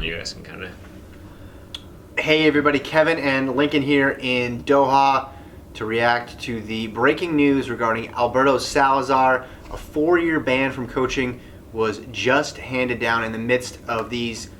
you guys can kind of... Hey everybody, Kevin and Lincoln here in Doha to react to the breaking news regarding Alberto Salazar. A 4-year ban from coaching was just handed down in the midst of these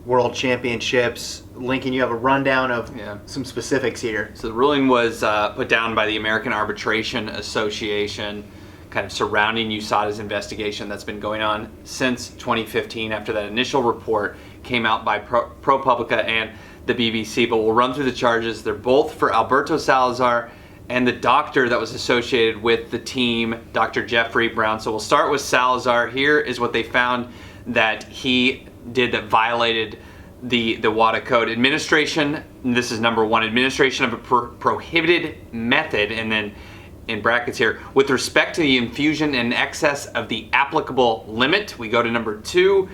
World Championships. Lincoln, you have a rundown of some specifics here. So the ruling was put down by the American Arbitration Association, kind of surrounding USADA's investigation that's been going on since 2015 after that initial report came out by ProPublica and the BBC. But we'll run through the charges. They're both for Alberto Salazar and the doctor that was associated with the team, Dr. Jeffrey Brown. So we'll start with Salazar. Here is what they found that he did that violated the WADA code. Administration, this is number one, administration of a prohibited method, and then in brackets here, with respect to the infusion in excess of the applicable limit. We go to number 2,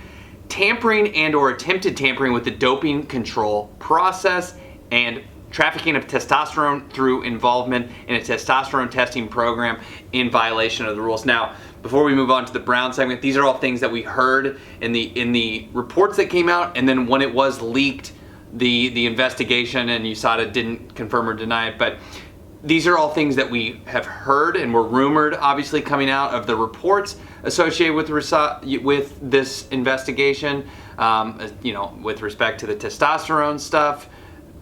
tampering and or attempted tampering with the doping control process, and trafficking of testosterone through involvement in a testosterone testing program in violation of the rules. Now, before we move on to the Brown segment, these are all things that we heard in the reports that came out, and then when it was leaked, the investigation, and USADA didn't confirm or deny it, but these are all things that we have heard and were rumored, obviously, coming out of the reports associated with this investigation, with respect to the testosterone stuff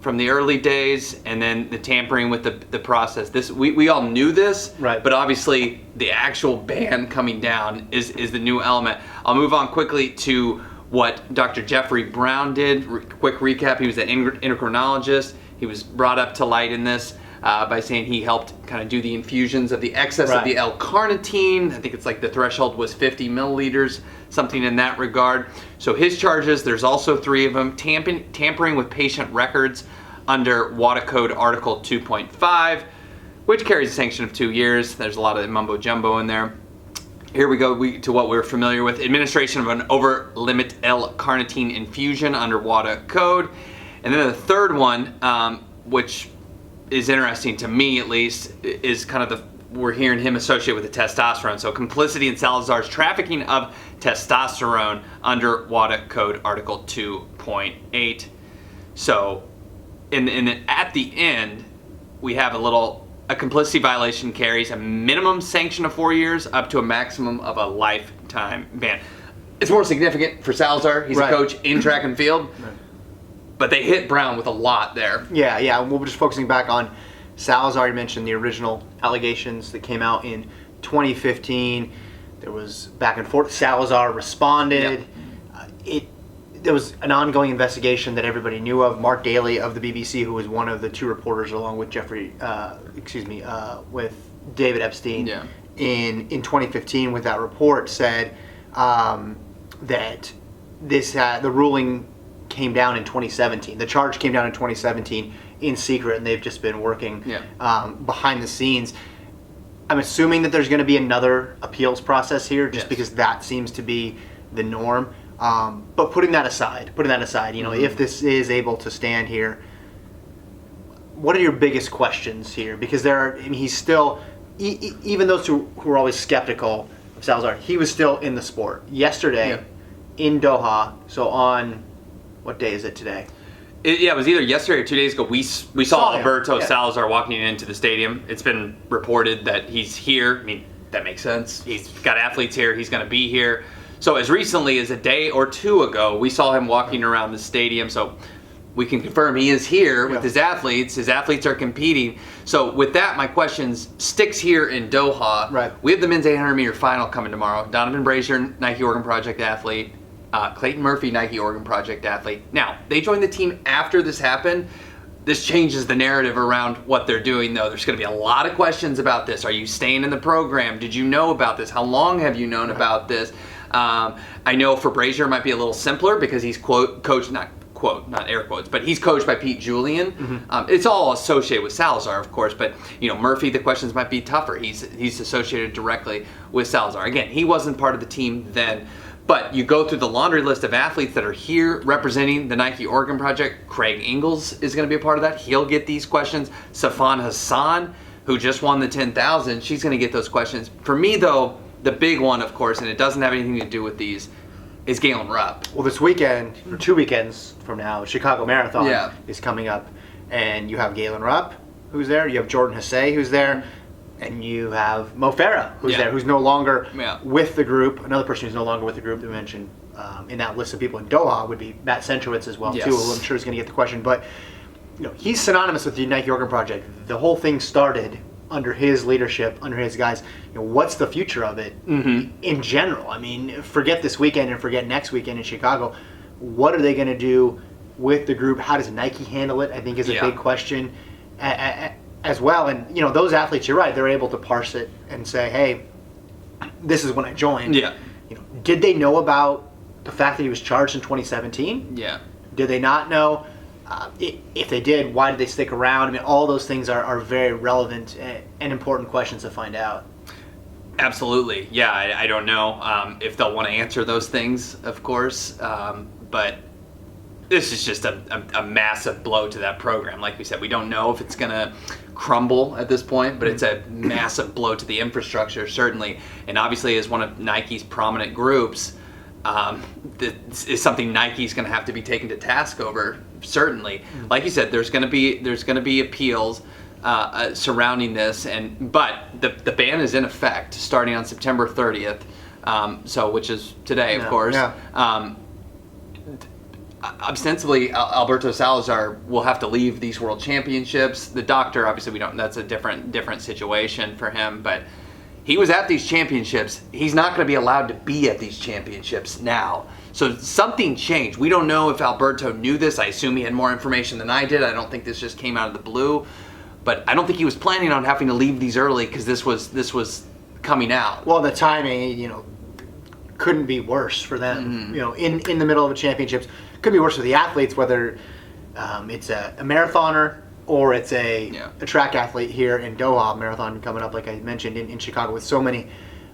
from the early days, and then the tampering with the process. This we all knew this, right? But obviously the actual ban coming down is the new element. I'll move on quickly to what Dr. Jeffrey Brown did. Quick recap: he was an endocrinologist. He was brought up to light in this by saying he helped kind of do the infusions of the excess of the L-carnitine. I think it's like the threshold was 50 milliliters, something in that regard. So his charges, there's also 3 of them: tampering with patient records under WADA Code Article 2.5, which carries a sanction of 2 years. There's a lot of mumbo jumbo in there. Here we go to what we're familiar with: administration of an over limit L-carnitine infusion under WADA Code. And then the third one, which is interesting to me at least, is kind of we're hearing him associated with the testosterone. So complicity in Salazar's trafficking of testosterone under WADA Code Article 2.8. So at the end, we have a complicity violation carries a minimum sanction of 4 years up to a maximum of a lifetime ban. It's more significant for Salazar. He's a coach in track and field. But they hit Brown with a lot there. Yeah. We're just focusing back on Salazar. You mentioned the original allegations that came out in 2015. There was back and forth. Salazar responded. There was an ongoing investigation that everybody knew of. Mark Daly of the BBC, who was one of the 2 reporters along with with David Epstein in 2015 with that report, said that the ruling came down in 2017. The charge came down in 2017 in secret, and they've just been working behind the scenes. I'm assuming that there's going to be another appeals process here, just because that seems to be the norm. But putting that aside, if this is able to stand here, what are your biggest questions here? Because he's still, even those who are always skeptical of Salazar, he was still in the sport. Yesterday in Doha, so on, what day is it today? It was either yesterday or 2 days ago. We saw Alberto Salazar walking into the stadium. It's been reported that he's here. I mean, that makes sense. He's got athletes here. He's going to be here. So as recently as a day or 2 ago, we saw him walking around the stadium. So we can confirm he is here with his athletes. His athletes are competing. So with that, my questions sticks here in Doha. Right. We have the men's 800-meter final coming tomorrow. Donovan Brazier, Nike Oregon Project athlete. Clayton Murphy, Nike Oregon Project athlete. Now, they joined the team after this happened. This changes the narrative around what they're doing, though. There's going to be a lot of questions about this. Are you staying in the program? Did you know about this? How long have you known about this? I know for Brazier it might be a little simpler because he's coached, not air quotes, but he's coached by Pete Julian. It's all associated with Salazar, of course, but Murphy, the questions might be tougher. He's associated directly with Salazar. Again, he wasn't part of the team then. But you go through the laundry list of athletes that are here representing the Nike Oregon Project. Craig Ingles is going to be a part of that. He'll get these questions. Safan Hassan, who just won the 10,000, she's going to get those questions. For me, though, the big one, of course, and it doesn't have anything to do with these, is Galen Rupp. Well, this weekend, or 2 weekends from now, Chicago Marathon is coming up, and you have Galen Rupp, who's there. You have Jordan Hasay, who's there, and you have Mo Farah, who's there, who's no longer with the group. Another person who's no longer with the group that we mentioned in that list of people in Doha would be Matt Centrowitz as well, too, who I'm sure is going to get the question. But he's synonymous with the Nike Oregon Project. The whole thing started under his leadership, under his guys. What's the future of it in general? I mean, forget this weekend and forget next weekend in Chicago. What are they going to do with the group? How does Nike handle it? I think is a big question as well. And those athletes, you're right, they're able to parse it and say, hey, this is when I joined. Did they know about the fact that he was charged in 2017? Did they not know? If they did, why did they stick around? I mean, all those things are very relevant and important questions to find out. Absolutely. Yeah, I don't know if they'll want to answer those things, of course. But this is just a massive blow to that program. Like we said, we don't know if it's going to crumble at this point, but it's a massive blow to the infrastructure, certainly. And obviously, as one of Nike's prominent groups, this is something Nike's going to have to be taken to task over. Certainly, like you said, there's going to be appeals surrounding this, but the ban is in effect starting on September 30th. So, which is today, of course. Ostensibly, Alberto Salazar will have to leave these World Championships. The doctor, obviously, we don't. That's a different situation for him, but. He was at these championships. He's not going to be allowed to be at these championships now. So something changed. We don't know if Alberto knew this. I assume he had more information than I did. I don't think this just came out of the blue. But I don't think he was planning on having to leave these early because this was coming out. Well, the timing, couldn't be worse for them. In the middle of the championships, could be worse for the athletes, whether it's a marathoner or it's a track athlete here in Doha. Marathon coming up, like I mentioned, in Chicago with so many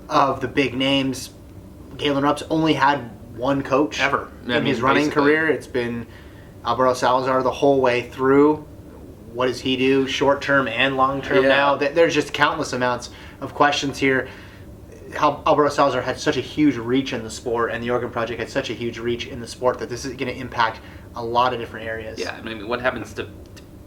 of the big names. Galen Rupp's only had one coach ever in his running career. It's been Alberto Salazar the whole way through. What does he do short term and long term now? There's just countless amounts of questions here. Alberto Salazar had such a huge reach in the sport, and the Oregon Project had such a huge reach in the sport that this is going to impact a lot of different areas. Yeah, I mean, what happens to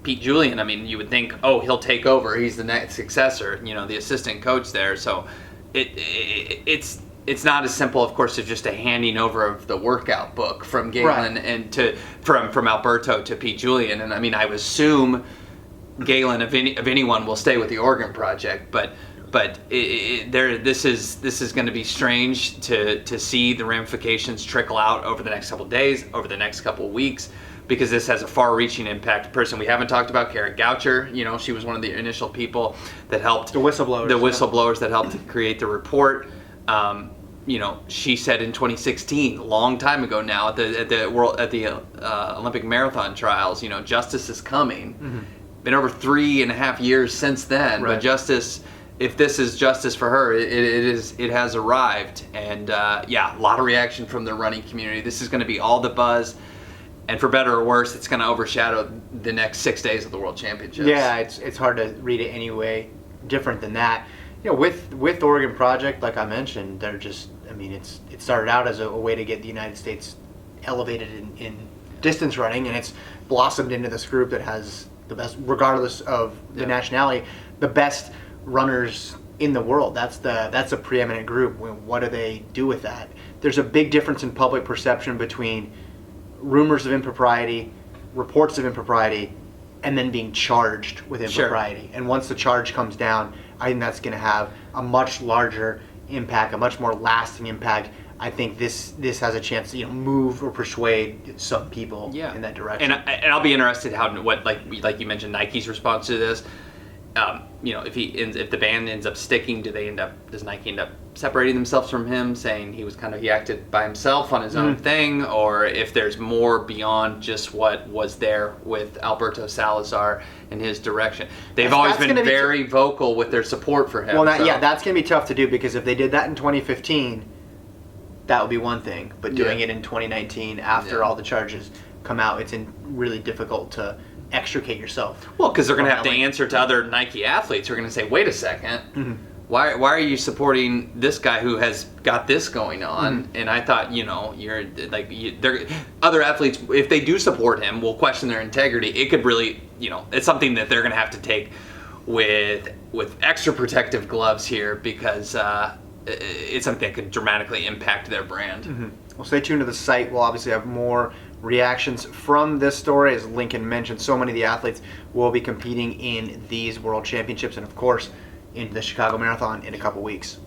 Pete Julian? I mean, you would think, he'll take over. He's the next successor, the assistant coach there. So it's not as simple, of course, as just a handing over of the workout book from Galen and from Alberto to Pete Julian. And I mean, I would assume Galen, of anyone, will stay with the Oregon Project, but this is going to be strange to see the ramifications trickle out over the next couple of days, over the next couple of weeks. Because this has a far-reaching impact. A person we haven't talked about, Kara Goucher, she was one of the initial people that helped. The whistleblowers. That helped create the report. She said in 2016, a long time ago now, at the Olympic marathon trials, justice is coming. Been over 3.5 years since then, but justice. If this is justice for her, it has arrived, and a lot of reaction from the running community. This is going to be all the buzz. And for better or worse, it's going to overshadow the next 6 days of the World Championships. Yeah, it's hard to read it any way different than that. With Oregon Project, like I mentioned, they're just, it started out as a way to get the United States elevated in distance running, and it's blossomed into this group that has the best, regardless of the nationality, the best runners in the world. That's a preeminent group. What do they do with that? There's a big difference in public perception between rumors of impropriety, reports of impropriety, and then being charged with impropriety. And once the charge comes down, I think that's going to have a much larger impact, a much more lasting impact. I think this has a chance to move or persuade some people in that direction. And I'll be interested what like you mentioned, Nike's response to this. If the ban ends up sticking, does Nike end up separating themselves from him, saying he acted by himself on his own thing, or if there's more beyond just what was there with Alberto Salazar and his direction? They've always been very vocal with their support for him. Well, that's going to be tough to do, because if they did that in 2015, that would be one thing. But doing it in 2019 after all the charges come out, it's really difficult to extricate yourself. Well, because they're going to have to answer to other Nike athletes who are going to say, wait a second, why are you supporting this guy who has got this going on? And I thought, you're like, other athletes, if they do support him, will question their integrity. It could really, it's something that they're going to have to take with extra protective gloves here, because it's something that could dramatically impact their brand. Well, stay tuned to the site. We'll obviously have more reactions from this story. As Lincoln mentioned, so many of the athletes will be competing in these World Championships and, of course, in the Chicago Marathon in a couple weeks.